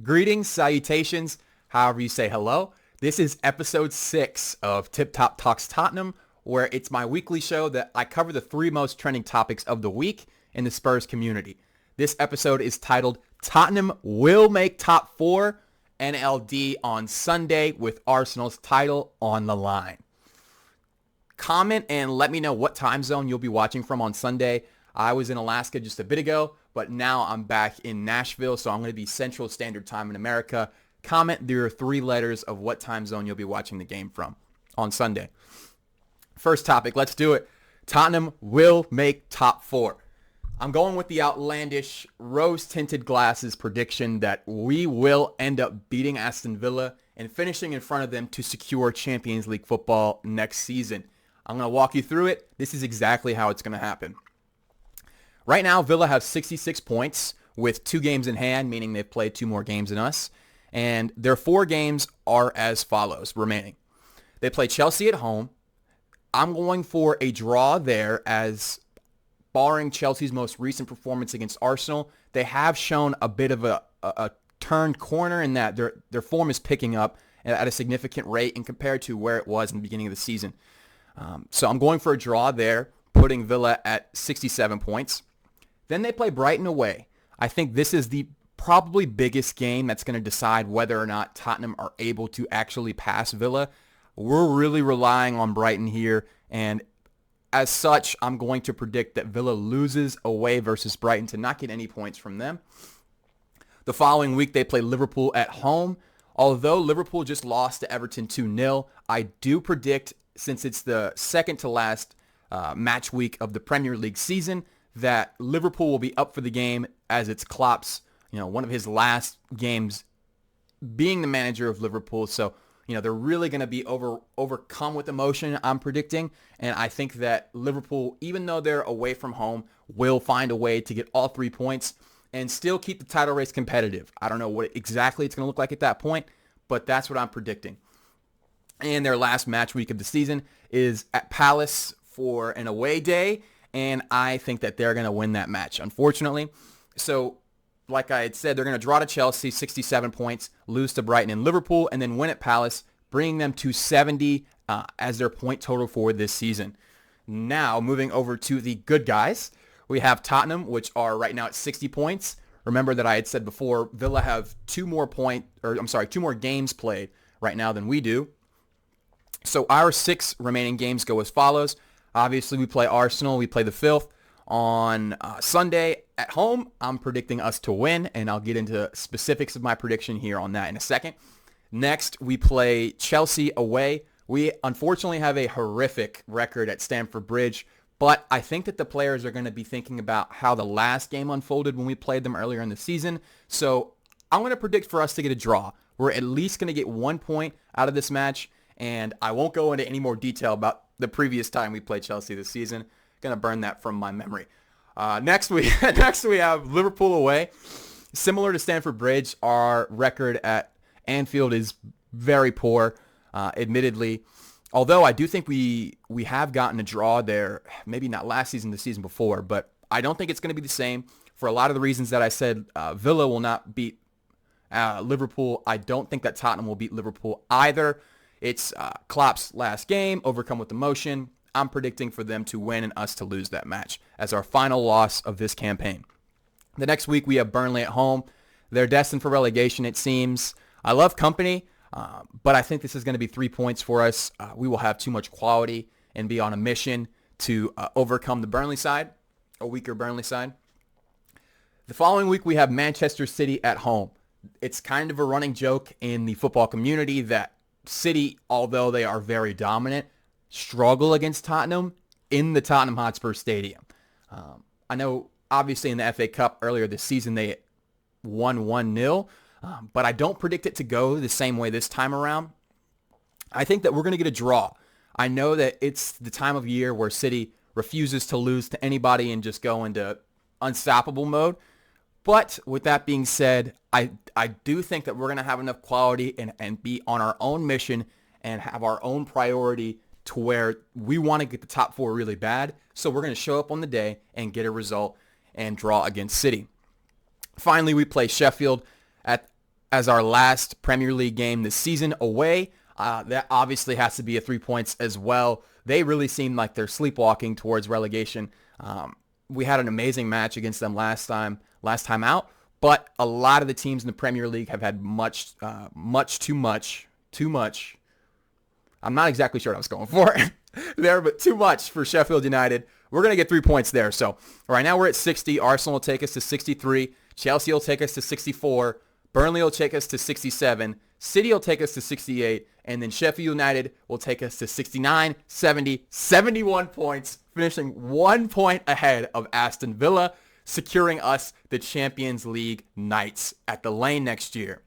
Greetings, salutations, however you say hello. This is episode 6 of Tip Top Talks Tottenham, where it's my weekly show that I cover the 3 most trending topics of the week in the Spurs community. This episode is titled Tottenham Will Make Top 4 NLD on Sunday with Arsenal's title on the line. Comment and let me know what time zone you'll be watching from on Sunday. I was in Alaska just a bit ago, but now I'm back in Nashville, so I'm going to be Central Standard Time in America. Comment your 3 letters of what time zone you'll be watching the game from on Sunday. First topic, let's do it. Tottenham will make top 4. I'm going with the outlandish rose-tinted glasses prediction that we will end up beating Aston Villa and finishing in front of them to secure Champions League football next season. I'm going to walk you through it. This is exactly how it's going to happen. Right now, Villa have 66 points with 2 games in hand, meaning they've played 2 more games than us. And their 4 games are as follows remaining. They play Chelsea at home. I'm going for a draw there, as barring Chelsea's most recent performance against Arsenal, they have shown a bit of a turned corner in that their form is picking up at a significant rate and compared to where it was in the beginning of the season. So I'm going for a draw there, putting Villa at 67 points. Then they play Brighton away. I think this is the probably biggest game that's going to decide whether or not Tottenham are able to actually pass Villa. We're really relying on Brighton here, and as such, I'm going to predict that Villa loses away versus Brighton to not get any points from them. The following week, they play Liverpool at home. Although Liverpool just lost to Everton 2-0, I do predict, since it's the second to last match week of the Premier League season, that Liverpool will be up for the game, as it's Klopp's, one of his last games being the manager of Liverpool. So, they're really going to be overcome with emotion, I'm predicting. And I think that Liverpool, even though they're away from home, will find a way to get all 3 points and still keep the title race competitive. I don't know what exactly it's going to look like at that point, but that's what I'm predicting. And their last match week of the season is at Palace for an away day, and I think that they're going to win that match, unfortunately. So, like I had said, they're going to draw to Chelsea, 67 points, lose to Brighton and Liverpool, and then win at Palace, bringing them to 70 as their point total for this season. Now, moving over to the good guys, we have Tottenham, which are right now at 60 points. Remember that I had said before, Villa have 2 more games played right now than we do. So our 6 remaining games go as follows. Obviously, we play Arsenal. We play the Filth on Sunday at home. I'm predicting us to win, and I'll get into specifics of my prediction here on that in a second. Next, we play Chelsea away. We unfortunately have a horrific record at Stamford Bridge, but I think that the players are going to be thinking about how the last game unfolded when we played them earlier in the season. So I'm going to predict for us to get a draw. We're at least going to get 1 point out of this match, and I won't go into any more detail about the previous time we played Chelsea this season. Going to burn that from my memory. Next we have Liverpool away. Similar to Stamford Bridge, our record at Anfield is very poor, admittedly. Although I do think we have gotten a draw there, maybe not last season, the season before, but I don't think it's going to be the same for a lot of the reasons that I said. Villa will not beat Liverpool. I don't think that Tottenham will beat Liverpool either. It's Klopp's last game, overcome with emotion. I'm predicting for them to win and us to lose that match as our final loss of this campaign. The next week, we have Burnley at home. They're destined for relegation, it seems. I love company, but I think this is going to be 3 points for us. We will have too much quality and be on a mission to overcome the Burnley side, a weaker Burnley side. The following week, we have Manchester City at home. It's kind of a running joke in the football community that City, although they are very dominant, struggle against Tottenham in the Tottenham Hotspur Stadium. I know, obviously, in the FA Cup earlier this season, they won 1-0, but I don't predict it to go the same way this time around. I think that we're going to get a draw. I know that it's the time of year where City refuses to lose to anybody and just go into unstoppable mode. But with that being said, I do think that we're going to have enough quality and be on our own mission and have our own priority to where we want to get the top 4 really bad. So we're going to show up on the day and get a result and draw against City. Finally, we play Sheffield at as our last Premier League game this season away. That obviously has to be a 3 points as well. They really seem like they're sleepwalking towards relegation. We had an amazing match against them last time out, but a lot of the teams in the Premier League have had too much. I'm not exactly sure what I was going for there, but too much for Sheffield United. We're going to get 3 points there. So right now we're at 60. Arsenal will take us to 63. Chelsea will take us to 64. Burnley will take us to 67. City will take us to 68. And then Sheffield United will take us to 69, 70, 71 points, finishing 1 point ahead of Aston Villa, securing us the Champions League nights at the Lane next year.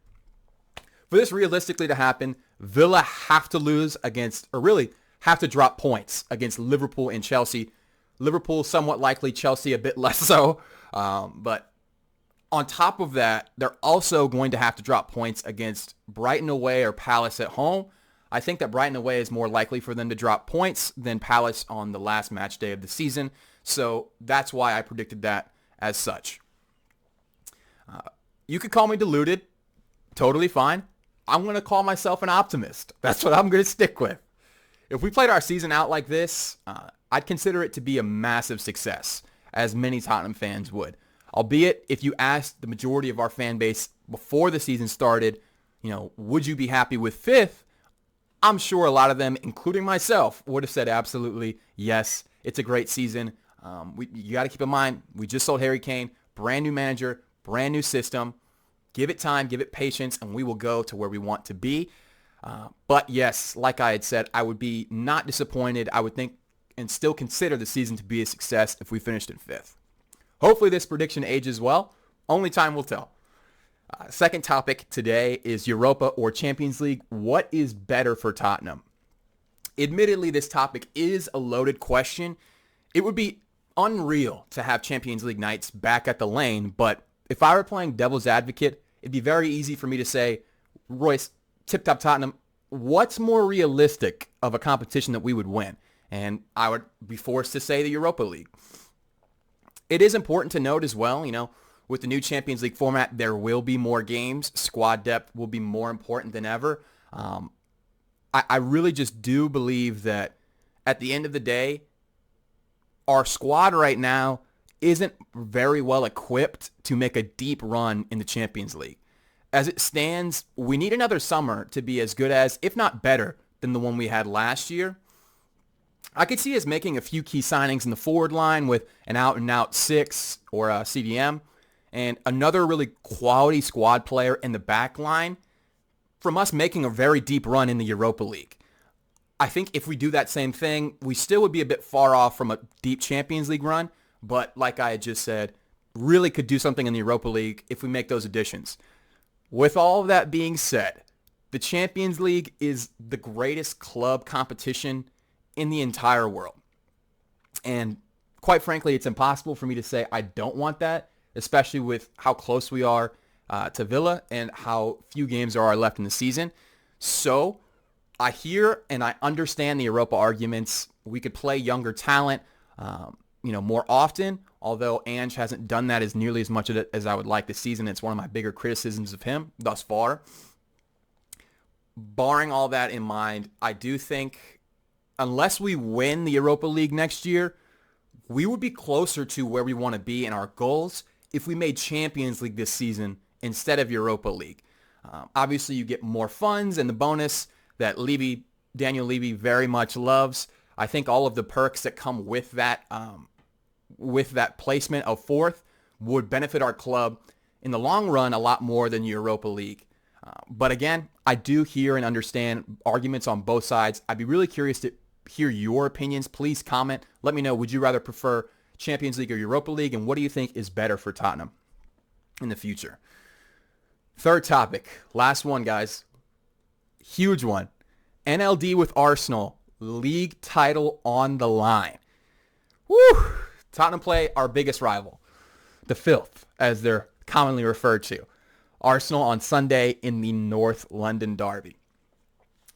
For this realistically to happen, Villa have to lose against, or really have to drop points against Liverpool and Chelsea. Liverpool somewhat likely, Chelsea a bit less so. But on top of that, they're also going to have to drop points against Brighton away or Palace at home. I think that Brighton away is more likely for them to drop points than Palace on the last match day of the season. So that's why I predicted that as such. You could call me deluded. Totally fine. I'm going to call myself an optimist. That's what I'm going to stick with. If we played our season out like this, I'd consider it to be a massive success, as many Tottenham fans would. Albeit, if you asked the majority of our fan base before the season started, would you be happy with fifth? I'm sure a lot of them, including myself, would have said absolutely yes. It's a great season. You got to keep in mind, we just sold Harry Kane, brand new manager, brand new system. Give it time, give it patience, and we will go to where we want to be. But yes, like I had said, I would be not disappointed. I would think and still consider the season to be a success if we finished in fifth. Hopefully this prediction ages well. Only time will tell. Second topic today is Europa or Champions League. What is better for Tottenham? Admittedly, this topic is a loaded question. It would be unreal to have Champions League nights back at the Lane, but if I were playing devil's advocate, it'd be very easy for me to say, Royce, Tip Top Tottenham, what's more realistic of a competition that we would win? And I would be forced to say the Europa League. It is important to note as well, with the new Champions League format, there will be more games. Squad depth will be more important than ever. I really just do believe that at the end of the day, our squad right now isn't very well equipped to make a deep run in the Champions League. As it stands, we need another summer to be as good as, if not better, than the one we had last year. I could see us making a few key signings in the forward line with an out-and-out 6 or a CDM and another really quality squad player in the back line from us making a very deep run in the Europa League. I think if we do that same thing, we still would be a bit far off from a deep Champions League run, but like I had just said, really could do something in the Europa League if we make those additions. With all of that being said, the Champions League is the greatest club competition in the entire world. And quite frankly, it's impossible for me to say I don't want that, especially with how close we are to Villa and how few games there are left in the season. So I hear and I understand the Europa arguments. We could play younger talent, more often, although Ange hasn't done that as nearly as much of it as I would like this season. It's one of my bigger criticisms of him thus far. Barring all that in mind, I do think unless we win the Europa League next year, we would be closer to where we want to be in our goals if we made Champions League this season instead of Europa League. Obviously, you get more funds and the bonus that Daniel Levy very much loves. I think all of the perks that come with that placement of fourth would benefit our club in the long run a lot more than Europa League. But again, I do hear and understand arguments on both sides. I'd be really curious to hear your opinions. Please comment. Let me know, would you rather prefer Champions League or Europa League, and what do you think is better for Tottenham in the future? Third topic, last one, guys. Huge one. NLD with Arsenal, league title on the line. Woo! Tottenham play our biggest rival, the Filth, as they're commonly referred to. Arsenal on Sunday in the North London derby.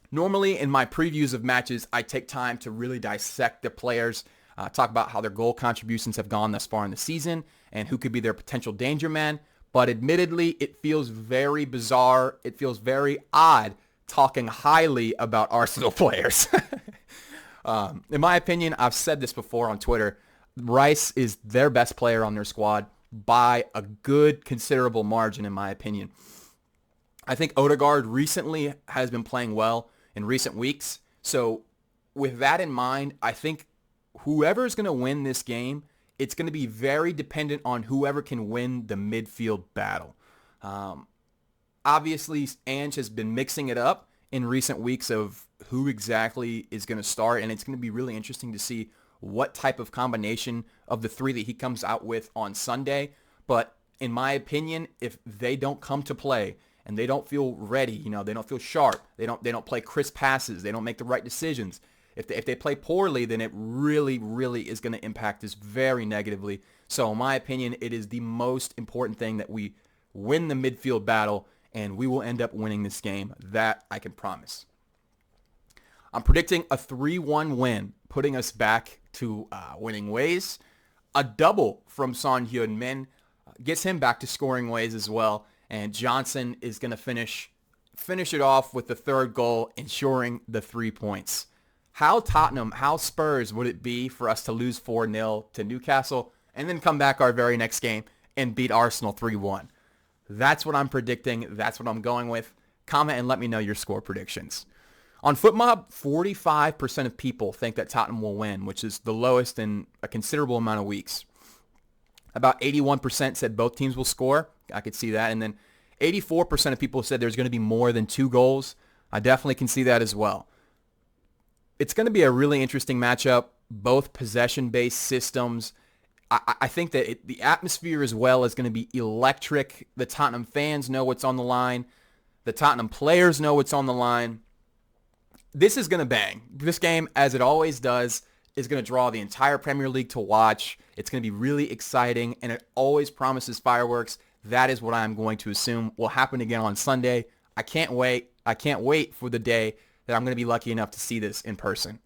Normally, in my previews of matches, I take time to really dissect the players, talk about how their goal contributions have gone thus far in the season, and who could be their potential danger man. But admittedly, it feels very bizarre. It feels very odd talking highly about Arsenal players. In my opinion, I've said this before on Twitter, Rice is their best player on their squad by a good, considerable margin, in my opinion. I think Odegaard recently has been playing well in recent weeks. So with that in mind, I think whoever is going to win this game, it's going to be very dependent on whoever can win the midfield battle. Obviously, Ange has been mixing it up in recent weeks of who exactly is going to start, and it's going to be really interesting to see what type of combination of the three that he comes out with on Sunday. But in my opinion, if they don't come to play and they don't feel ready, they don't feel sharp, they don't play crisp passes, they don't make the right decisions, if they play poorly, then it really, really is going to impact us very negatively. So in my opinion, it is the most important thing that we win the midfield battle, and we will end up winning this game. That I can promise. I'm predicting a 3-1 win, putting us back to winning ways. A double from Son Heung-min gets him back to scoring ways as well. And Johnson is going to finish it off with the third goal, ensuring the 3 points. How Spurs would it be for us to lose 4-0 to Newcastle and then come back our very next game and beat Arsenal 3-1? That's what I'm predicting. That's what I'm going with. Comment and let me know your score predictions. On FootMob, 45% of people think that Tottenham will win, which is the lowest in a considerable amount of weeks. About 81% said both teams will score. I could see that. And then 84% of people said there's going to be more than 2 goals. I definitely can see that as well. It's going to be a really interesting matchup, both possession-based systems. I think that the atmosphere as well is going to be electric. The Tottenham fans know what's on the line. The Tottenham players know what's on the line. This is going to bang. This game, as it always does, is going to draw the entire Premier League to watch. It's going to be really exciting, and it always promises fireworks. That is what I'm going to assume will happen again on Sunday. I can't wait. I can't wait for the day that I'm going to be lucky enough to see this in person.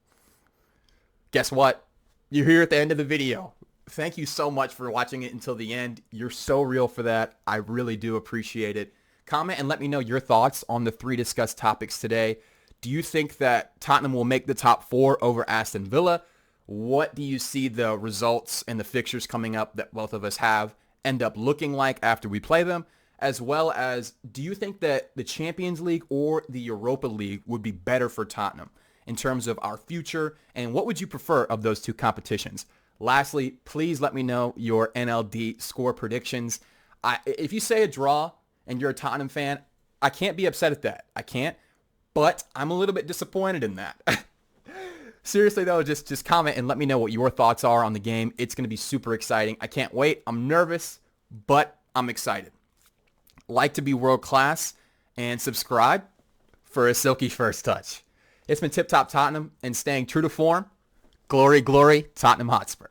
Guess what? You're here at the end of the video. Thank you so much for watching it until the end. You're so real for that. I really do appreciate it. Comment and let me know your thoughts on the 3 discussed topics today. Do you think that Tottenham will make the top 4 over Aston Villa? What do you see the results and the fixtures coming up that both of us have end up looking like after we play them? As well as, do you think that the Champions League or the Europa League would be better for Tottenham in terms of our future? And what would you prefer of those 2 competitions? Lastly, please let me know your NLD score predictions. If you say a draw and you're a Tottenham fan, I can't be upset at that. I can't. But I'm a little bit disappointed in that. Seriously, though, just comment and let me know what your thoughts are on the game. It's going to be super exciting. I can't wait. I'm nervous, but I'm excited. Like to be world class, and subscribe for a silky first touch. It's been Tip Top Tottenham, and staying true to form, glory, glory, Tottenham Hotspur.